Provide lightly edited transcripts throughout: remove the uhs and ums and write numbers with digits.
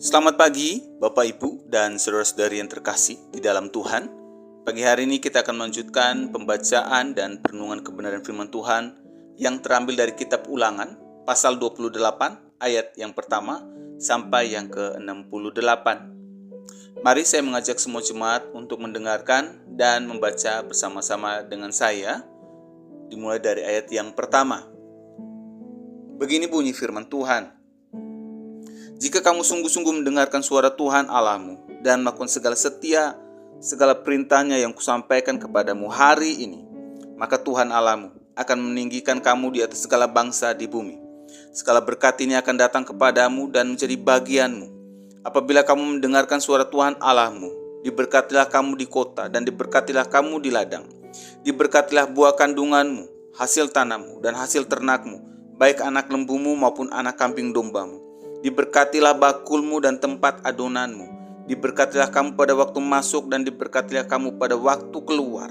Selamat pagi, Bapak, Ibu, dan saudara-saudari yang terkasih di dalam Tuhan. Pagi hari ini kita akan melanjutkan pembacaan dan perenungan kebenaran firman Tuhan yang terambil dari kitab Ulangan, pasal 28, ayat yang pertama sampai yang ke-68. Mari saya mengajak semua jemaat untuk mendengarkan dan membaca bersama-sama dengan saya, dimulai dari ayat yang pertama. Begini bunyi firman Tuhan. Jika kamu sungguh-sungguh mendengarkan suara Tuhan Allahmu dan melakukan segala perintahnya yang kusampaikan kepadamu hari ini, maka Tuhan Allahmu akan meninggikan kamu di atas segala bangsa di bumi. Segala berkat ini akan datang kepadamu dan menjadi bagianmu. Apabila kamu mendengarkan suara Tuhan Allahmu, diberkatilah kamu di kota dan diberkatilah kamu di ladang. Diberkatilah buah kandunganmu, hasil tanammu dan hasil ternakmu, baik anak lembumu maupun anak kambing dombamu. Diberkatilah bakulmu dan tempat adonanmu. Diberkatilah kamu pada waktu masuk dan diberkatilah kamu pada waktu keluar.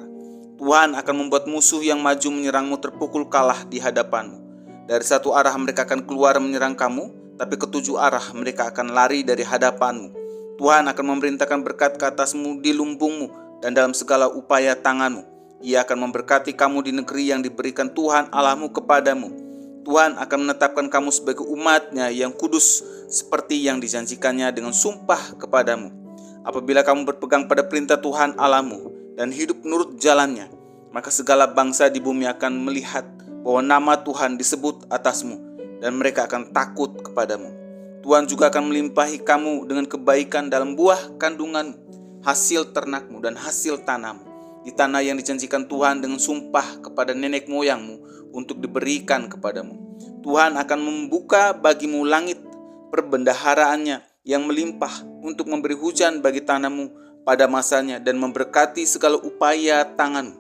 Tuhan akan membuat musuh yang maju menyerangmu terpukul kalah di hadapanmu. Dari satu arah mereka akan keluar menyerang kamu, tapi ketujuh arah mereka akan lari dari hadapanmu. Tuhan akan memerintahkan berkat ke atasmu di lumbungmu dan dalam segala upaya tanganmu. Ia akan memberkati kamu di negeri yang diberikan Tuhan Allahmu kepadamu. Tuhan akan menetapkan kamu sebagai umat-Nya yang kudus seperti yang dijanjikannya dengan sumpah kepadamu. Apabila kamu berpegang pada perintah Tuhan Allahmu dan hidup menurut jalannya, maka segala bangsa di bumi akan melihat bahwa nama Tuhan disebut atasmu dan mereka akan takut kepadamu. Tuhan juga akan melimpahi kamu dengan kebaikan dalam buah kandunganmu, hasil ternakmu dan hasil tanammu di tanah yang dijanjikan Tuhan dengan sumpah kepada nenek moyangmu untuk diberikan kepadamu. Tuhan akan membuka bagimu langit perbendaharaannya yang melimpah untuk memberi hujan bagi tanahmu pada masanya dan memberkati segala upaya tanganmu.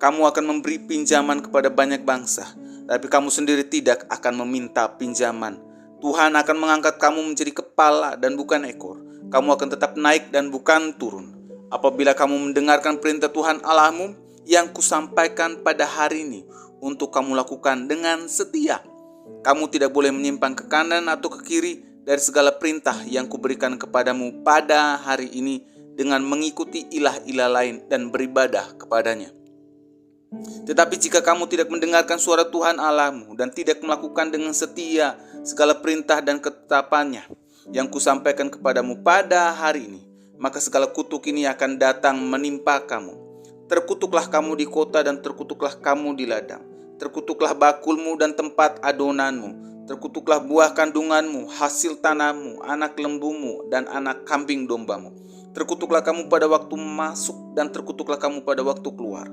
Kamu akan memberi pinjaman kepada banyak bangsa, tapi kamu sendiri tidak akan meminta pinjaman. Tuhan akan mengangkat kamu menjadi kepala dan bukan ekor. Kamu akan tetap naik dan bukan turun. Apabila kamu mendengarkan perintah Tuhan Allahmu yang kusampaikan pada hari ini untuk kamu lakukan dengan setia. Kamu tidak boleh menyimpang ke kanan atau ke kiri dari segala perintah yang kuberikan kepadamu pada hari ini dengan mengikuti ilah-ilah lain dan beribadah kepadanya. Tetapi jika kamu tidak mendengarkan suara Tuhan Allahmu dan tidak melakukan dengan setia segala perintah dan ketetapannya yang kusampaikan kepadamu pada hari ini, maka segala kutuk ini akan datang menimpa kamu. Terkutuklah kamu di kota dan terkutuklah kamu di ladang. Terkutuklah bakulmu dan tempat adonanmu. Terkutuklah buah kandunganmu, hasil tanahmu, anak lembumu dan anak kambing dombamu. Terkutuklah kamu pada waktu masuk dan terkutuklah kamu pada waktu keluar.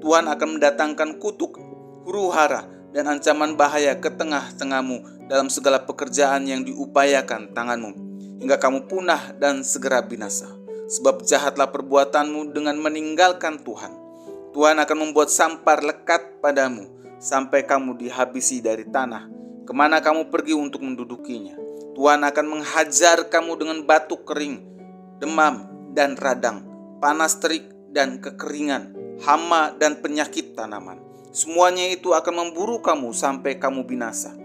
Tuhan akan mendatangkan kutuk, huru-hara dan ancaman bahaya ke tengah-tengahmu dalam segala pekerjaan yang diupayakan tanganmu, hingga kamu punah dan segera binasa. Sebab jahatlah perbuatanmu dengan meninggalkan Tuhan. Tuhan akan membuat sampar lekat padamu sampai kamu dihabisi dari tanah kemana kamu pergi untuk mendudukinya. Tuhan akan menghajar kamu dengan batuk kering, demam dan radang, panas terik dan kekeringan, hama dan penyakit tanaman. Semuanya itu akan memburu kamu sampai kamu binasa.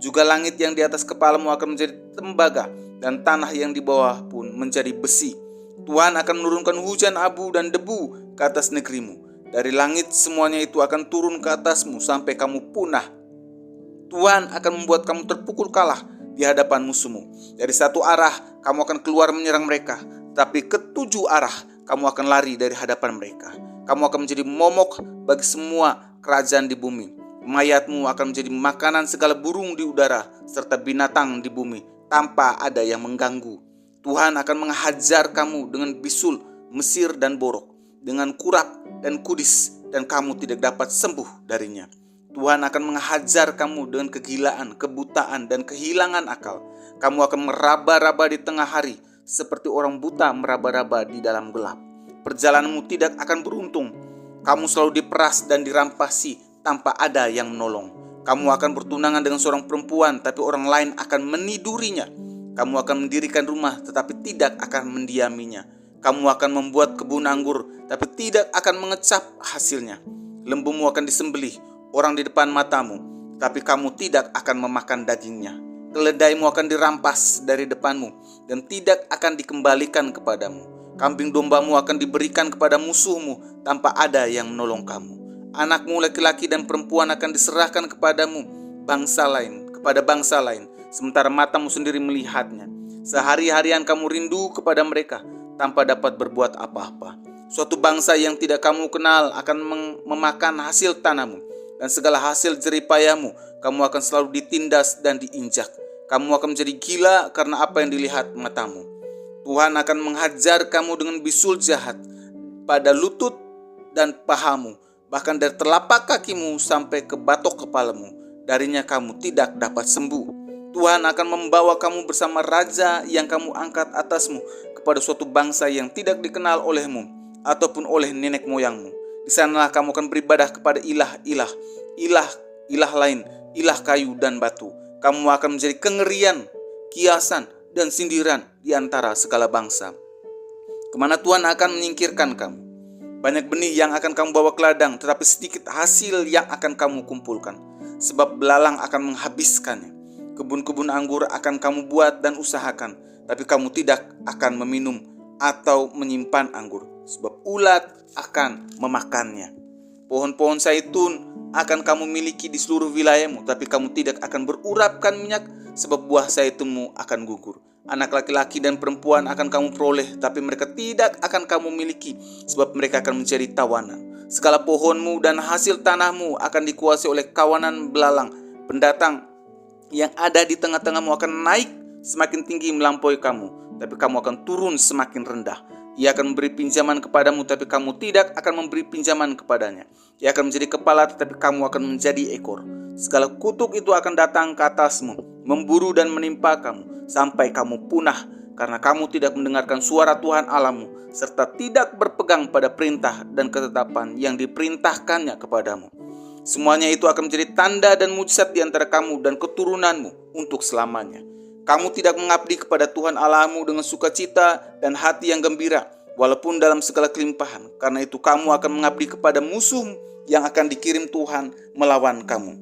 Juga langit yang di atas kepalamu akan menjadi tembaga dan tanah yang di bawah pun menjadi besi. Tuhan akan menurunkan hujan abu dan debu ke atas negerimu. Dari langit semuanya itu akan turun ke atasmu sampai kamu punah. Tuhan akan membuat kamu terpukul kalah di hadapan musuhmu. Dari satu arah kamu akan keluar menyerang mereka, tapi ketujuh arah kamu akan lari dari hadapan mereka. Kamu akan menjadi momok bagi semua kerajaan di bumi. Mayatmu akan menjadi makanan segala burung di udara serta binatang di bumi tanpa ada yang mengganggu. Tuhan akan menghajar kamu dengan bisul, mesir dan borok, dengan kurap dan kudis, dan kamu tidak dapat sembuh darinya. Tuhan akan menghajar kamu dengan kegilaan, kebutaan, dan kehilangan akal. Kamu akan meraba-raba di tengah hari, seperti orang buta meraba-raba di dalam gelap. Perjalananmu tidak akan beruntung. Kamu selalu diperas dan dirampasi tanpa ada yang menolong. Kamu akan bertunangan dengan seorang perempuan, tapi orang lain akan menidurinya. Kamu akan mendirikan rumah tetapi tidak akan mendiaminya. Kamu akan membuat kebun anggur tapi tidak akan mengecap hasilnya. Lembumu akan disembelih orang di depan matamu, tapi kamu tidak akan memakan dagingnya. keledaimu akan dirampas dari depanmu dan tidak akan dikembalikan kepadamu. Kambing dombamu akan diberikan kepada musuhmu tanpa ada yang menolong kamu. Anakmu laki-laki dan perempuan akan diserahkan kepadamu kepada bangsa lain, sementara matamu sendiri melihatnya. Sehari-harian kamu rindu kepada mereka tanpa dapat berbuat apa-apa. Suatu bangsa yang tidak kamu kenal akan memakan hasil tanahmu, dan segala hasil jeripayamu kamu akan selalu ditindas dan diinjak. Kamu akan menjadi gila karena apa yang dilihat matamu. Tuhan akan menghajar kamu dengan bisul jahat pada lutut dan pahamu, bahkan dari telapak kakimu sampai ke batok kepalamu. Darinya kamu tidak dapat sembuh. Tuhan akan membawa kamu bersama raja yang kamu angkat atasmu kepada suatu bangsa yang tidak dikenal olehmu ataupun oleh nenek moyangmu. Di sanalah kamu akan beribadah kepada ilah lain, ilah kayu dan batu. Kamu akan menjadi kengerian, kiasan, dan sindiran di antara segala bangsa. Kemana Tuhan akan menyingkirkan kamu? Banyak benih yang akan kamu bawa ke ladang, tetapi sedikit hasil yang akan kamu kumpulkan, sebab belalang akan menghabiskannya. Kebun-kebun anggur akan kamu buat dan usahakan, tapi kamu tidak akan meminum atau menyimpan anggur, sebab ulat akan memakannya. Pohon-pohon zaitun akan kamu miliki di seluruh wilayahmu, tapi kamu tidak akan berurapkan minyak, sebab buah zaitunmu akan gugur. Anak laki-laki dan perempuan akan kamu peroleh, tapi mereka tidak akan kamu miliki, sebab mereka akan menjadi tawanan. Segala pohonmu dan hasil tanahmu akan dikuasai oleh kawanan belalang. Pendatang yang ada di tengah-tengahmu akan naik semakin tinggi melampaui kamu, tapi kamu akan turun semakin rendah. Ia akan memberi pinjaman kepadamu, tapi kamu tidak akan memberi pinjaman kepadanya. Ia akan menjadi kepala, tetapi kamu akan menjadi ekor. Segala kutuk itu akan datang ke atasmu, memburu dan menimpa kamu, sampai kamu punah, karena kamu tidak mendengarkan suara Tuhan Allahmu, serta tidak berpegang pada perintah dan ketetapan yang diperintahkannya kepadamu. Semuanya itu akan menjadi tanda dan mujizat di antara kamu dan keturunanmu untuk selamanya. Kamu tidak mengabdi kepada Tuhan Allahmu dengan sukacita dan hati yang gembira, walaupun dalam segala kelimpahan. Karena itu kamu akan mengabdi kepada musuh yang akan dikirim Tuhan melawan kamu,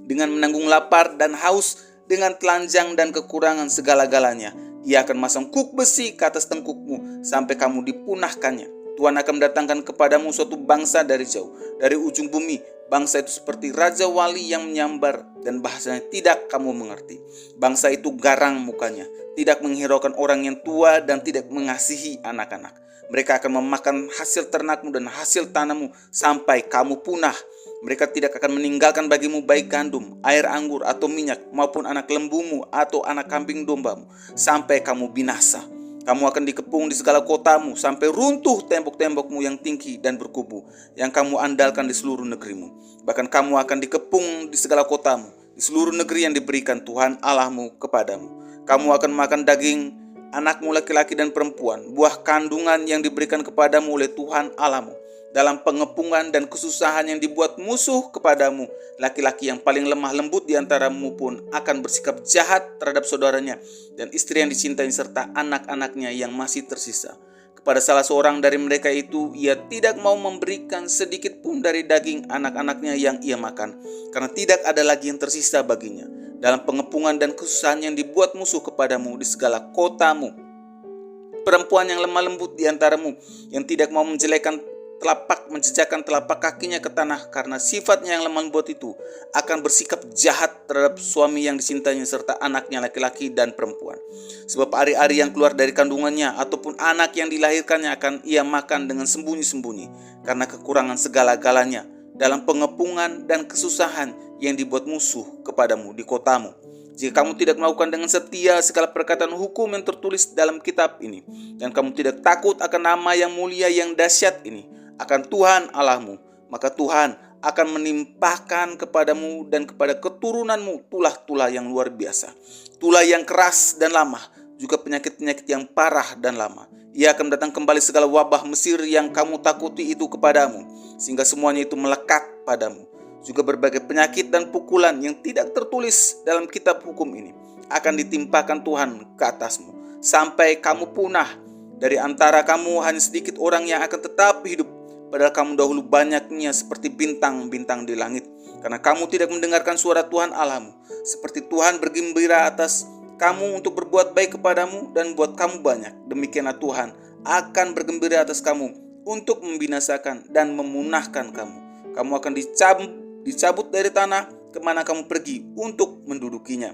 dengan menanggung lapar dan haus, dengan telanjang dan kekurangan segala-galanya. Ia akan masang kuk besi ke atas tengkukmu sampai kamu dipunahkannya. Tuhan akan mendatangkan kepadamu suatu bangsa dari jauh, dari ujung bumi. Bangsa itu seperti raja wali yang menyambar, dan bahasanya tidak kamu mengerti. Bangsa itu garang mukanya, tidak menghiraukan orang yang tua, dan tidak mengasihi anak-anak. Mereka akan memakan hasil ternakmu dan hasil tanahmu sampai kamu punah. Mereka tidak akan meninggalkan bagimu baik gandum, air anggur atau minyak, maupun anak lembumu atau anak kambing dombamu, sampai kamu binasa. Kamu akan dikepung di segala kotamu, sampai runtuh tembok-tembokmu yang tinggi dan berkubu, yang kamu andalkan di seluruh negerimu. Bahkan kamu akan dikepung di segala kotamu, di seluruh negeri yang diberikan Tuhan Allahmu kepadamu. Kamu akan makan daging anakmu laki-laki dan perempuan, buah kandungan yang diberikan kepadamu oleh Tuhan Allahmu. Dalam pengepungan dan kesusahan yang dibuat musuh kepadamu, laki-laki yang paling lemah lembut di antaramu pun akan bersikap jahat terhadap saudaranya dan istri yang dicintai serta anak-anaknya yang masih tersisa. Kepada salah seorang dari mereka itu, ia tidak mau memberikan sedikit pun dari daging anak-anaknya yang ia makan, karena tidak ada lagi yang tersisa baginya. Dalam pengepungan dan kesusahan yang dibuat musuh kepadamu di segala kotamu, perempuan yang lemah lembut di antaramu yang tidak mau menjejakkan telapak kakinya ke tanah karena sifatnya yang lemah lembut itu, akan bersikap jahat terhadap suami yang dicintainya serta anaknya laki-laki dan perempuan. Sebab ari-ari yang keluar dari kandungannya ataupun anak yang dilahirkannya akan ia makan dengan sembunyi-sembunyi karena kekurangan segala-galanya dalam pengepungan dan kesusahan yang dibuat musuh kepadamu di kotamu. Jika kamu tidak melakukan dengan setia segala perkataan hukum yang tertulis dalam kitab ini, dan kamu tidak takut akan nama yang mulia yang dahsyat ini, akan Tuhan Allahmu, maka Tuhan akan menimpakan kepadamu dan kepada keturunanmu tulah-tulah yang luar biasa, tulah yang keras dan lama, juga penyakit-penyakit yang parah dan lama. Ia akan datang kembali segala wabah Mesir yang kamu takuti itu kepadamu, sehingga semuanya itu melekat padamu. Juga berbagai penyakit dan pukulan yang tidak tertulis dalam kitab hukum ini akan ditimpakan Tuhan ke atasmu, sampai kamu punah. Dari antara kamu hanya sedikit orang yang akan tetap hidup, padahal kamu dahulu banyaknya seperti bintang-bintang di langit. karena kamu tidak mendengarkan suara Tuhan Allahmu. Seperti Tuhan bergembira atas kamu untuk berbuat baik kepadamu dan buat kamu banyak, demikianlah Tuhan akan bergembira atas kamu untuk membinasakan dan memunahkan kamu. Kamu akan dicabut dari tanah kemana kamu pergi untuk mendudukinya.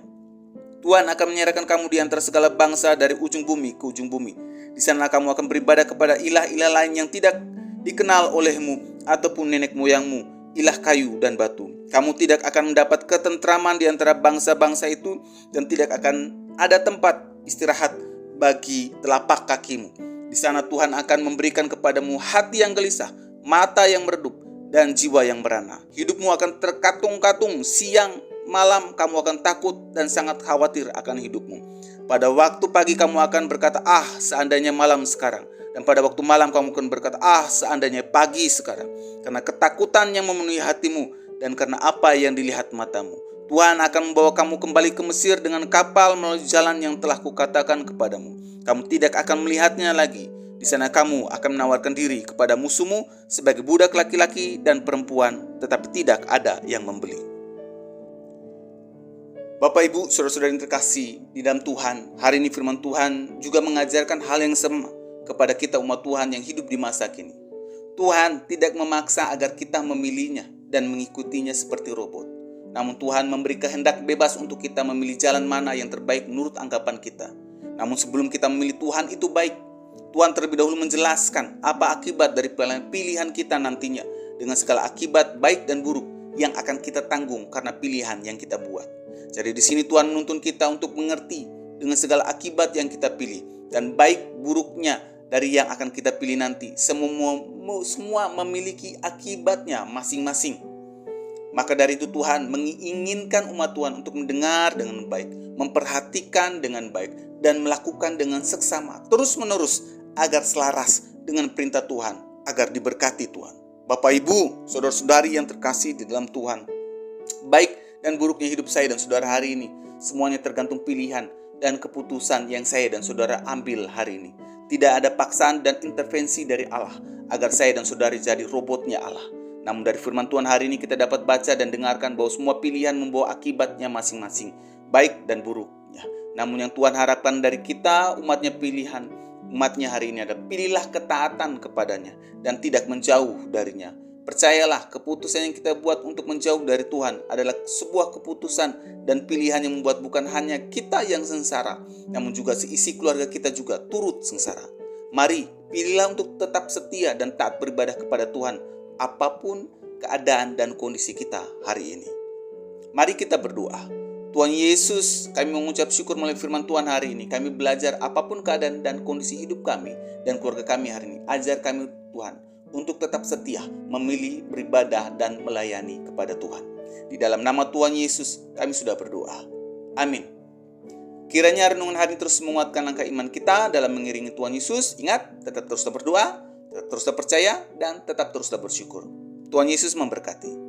Tuhan akan menyerahkan kamu di antara segala bangsa dari ujung bumi ke ujung bumi. Di sana kamu akan beribadah kepada ilah-ilah lain yang tidak dikenal olehmu ataupun nenek moyangmu, ilah kayu dan batu. Kamu tidak akan mendapat ketentraman di antara bangsa-bangsa itu dan tidak akan ada tempat istirahat bagi telapak kakimu. Di sana Tuhan akan memberikan kepadamu hati yang gelisah, mata yang meredup, dan jiwa yang merana. Hidupmu akan terkatung-katung, siang malam kamu akan takut dan sangat khawatir akan hidupmu. Pada waktu pagi kamu akan berkata, ah seandainya malam sekarang. Dan pada waktu malam kamu akan berkata, ah seandainya pagi sekarang. Karena ketakutan yang memenuhi hatimu dan karena apa yang dilihat matamu. Tuhan akan membawa kamu kembali ke Mesir dengan kapal melalui jalan yang telah kukatakan kepadamu. Kamu tidak akan melihatnya lagi. Di sana kamu akan menawarkan diri kepada musuhmu sebagai budak laki-laki dan perempuan, tetapi tidak ada yang membeli. Bapak, Ibu, saudara-saudara yang terkasih di dalam Tuhan, hari ini firman Tuhan juga mengajarkan hal yang sama kepada kita umat Tuhan yang hidup di masa kini. Tuhan tidak memaksa agar kita memilihnya dan mengikutinya seperti robot. Namun Tuhan memberi kehendak bebas untuk kita memilih jalan mana yang terbaik menurut anggapan kita. Namun sebelum kita memilih Tuhan itu baik, Tuhan terlebih dahulu menjelaskan apa akibat dari pilihan kita nantinya dengan segala akibat baik dan buruk yang akan kita tanggung karena pilihan yang kita buat. Jadi di sini Tuhan menuntun kita untuk mengerti dengan segala akibat yang kita pilih dan baik buruknya dari yang akan kita pilih nanti. Semua memiliki akibatnya masing-masing. Maka dari itu Tuhan menginginkan umat Tuhan untuk mendengar dengan baik, memperhatikan dengan baik, dan melakukan dengan seksama terus-menerus agar selaras dengan perintah Tuhan, agar diberkati Tuhan. Bapak, Ibu, saudara-saudari yang terkasih di dalam Tuhan, baik dan buruknya hidup saya dan saudara hari ini, semuanya tergantung pilihan dan keputusan yang saya dan saudara ambil hari ini. Tidak ada paksaan dan intervensi dari Allah agar saya dan saudara jadi robotnya Allah. Namun dari firman Tuhan hari ini kita dapat baca dan dengarkan bahwa semua pilihan membawa akibatnya masing-masing, baik dan buruknya. Namun yang Tuhan harapkan dari kita umatnya hari ini adalah pilihlah ketaatan kepadanya dan tidak menjauh darinya. Percayalah, keputusan yang kita buat untuk menjauh dari Tuhan adalah sebuah keputusan dan pilihan yang membuat bukan hanya kita yang sengsara, namun juga seisi keluarga kita juga turut sengsara. Mari, pilihlah untuk tetap setia dan taat beribadah kepada Tuhan, apapun keadaan dan kondisi kita hari ini. Mari kita berdoa. Tuhan Yesus, kami mengucap syukur melalui firman Tuhan hari ini. Kami belajar apapun keadaan dan kondisi hidup kami dan keluarga kami hari ini. Ajar kami Tuhan untuk tetap setia, memilih, beribadah, dan melayani kepada Tuhan. Di dalam nama Tuhan Yesus, kami sudah berdoa. Amin. Kiranya renungan hari ini terus menguatkan langkah iman kita dalam mengiringi Tuhan Yesus. Ingat, tetap teruslah berdoa, tetap teruslah percaya, dan tetap teruslah bersyukur. Tuhan Yesus memberkati.